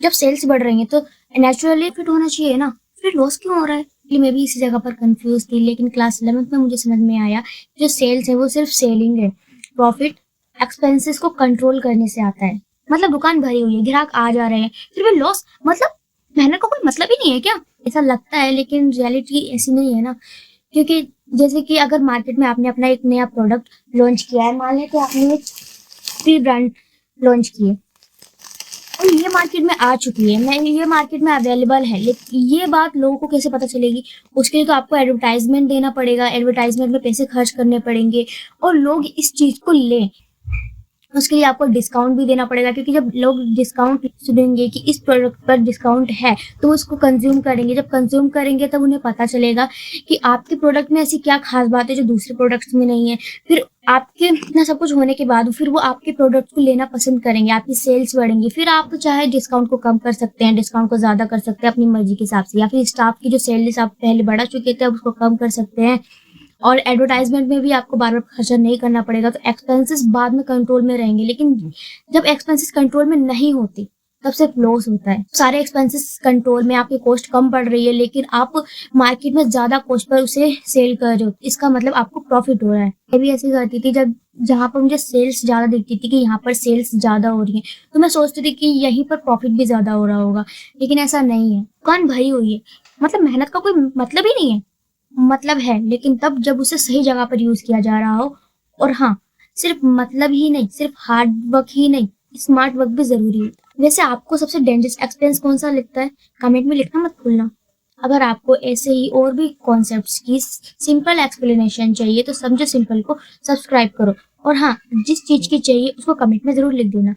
जब सेल्स बढ़ रही है तो नेचुरली फिट होना चाहिए ना, फिर लॉस क्यों हो रहा है? इसलिए मैं भी इसी जगह पर कंफ्यूज थी, लेकिन क्लास 11th में मुझे समझ में आया जो सेल्स है वो सिर्फ सेलिंग है। प्रॉफिट एक्सपेंसेस को कंट्रोल करने से आता है। मतलब दुकान भरी हुई है, ग्राहक आ जा रहे हैं, फिर भी लॉस, मतलब मेहनत का कोई मतलब ही नहीं है क्या? ऐसा लगता है, लेकिन रियलिटी ऐसी नहीं है ना। क्योंकि जैसे कि अगर मार्केट में आपने अपना एक नया प्रोडक्ट लॉन्च किया है, मान लें कि आपने एक फ्री ब्रांड लॉन्च की है और ये मार्केट में आ चुकी है, मैं ये मार्केट में अवेलेबल है, लेकिन ये बात लोगों को कैसे पता चलेगी? उसके लिए तो आपको एडवर्टाइजमेंट देना पड़ेगा, एडवर्टाइजमेंट में पैसे खर्च करने पड़ेंगे और लोग इस चीज को लें। उसके लिए आपको डिस्काउंट भी देना पड़ेगा, क्योंकि जब लोग डिस्काउंट सुनेंगे कि इस प्रोडक्ट पर डिस्काउंट है तो वो उसको कंज्यूम करेंगे। जब कंज्यूम करेंगे तब उन्हें पता चलेगा कि आपके प्रोडक्ट में ऐसी क्या खास बात है जो दूसरे प्रोडक्ट्स में नहीं है। फिर आपके इतना सब कुछ होने के बाद फिर वो आपके प्रोडक्ट को लेना पसंद करेंगे, आपकी सेल्स बढ़ेंगी। फिर आप चाहे डिस्काउंट को कम कर सकते हैं, डिस्काउंट को ज्यादा कर सकते हैं अपनी मर्जी के हिसाब से, या फिर स्टाफ की जो सैलरीज आप पहले बढ़ा चुके थे अब उसको कम कर सकते हैं। और एडवर्टाइजमेंट में भी आपको बार बार खर्चा नहीं करना पड़ेगा, तो एक्सपेंसेस बाद में कंट्रोल में रहेंगे। लेकिन जब एक्सपेंसेस कंट्रोल में नहीं होते तब सिर्फ लॉस होता है। सारे एक्सपेंसेस कंट्रोल में, आपकी कॉस्ट कम पड़ रही है लेकिन आप मार्केट में ज्यादा कॉस्ट पर उसे सेल कर रहे हो, इसका मतलब आपको प्रॉफिट हो रहा है। मैं भी ऐसे करती थी, जब जहां पर मुझे सेल्स ज्यादा दिखती थी कि यहाँ पर सेल्स ज्यादा हो रही है, तो मैं सोचती थी कि यहीं पर प्रॉफिट भी ज्यादा हो रहा होगा, लेकिन ऐसा नहीं है। दुकान भरी हुई है, मतलब मेहनत का कोई मतलब ही नहीं है। मतलब है, लेकिन तब जब उसे सही जगह पर यूज किया जा रहा हो। और हाँ, सिर्फ मतलब ही नहीं, सिर्फ हार्ड वर्क ही नहीं, स्मार्ट वर्क भी जरूरी है। वैसे आपको सबसे डेंजरस एक्सपीरियंस कौन सा लगता है? कमेंट में लिखना मत भूलना। अगर आपको ऐसे ही और भी कॉन्सेप्ट्स की सिंपल एक्सप्लेनेशन चाहिए तो समझो सिंपल को सब्सक्राइब करो। और हाँ, जिस चीज की चाहिए उसको कमेंट में जरूर लिख देना।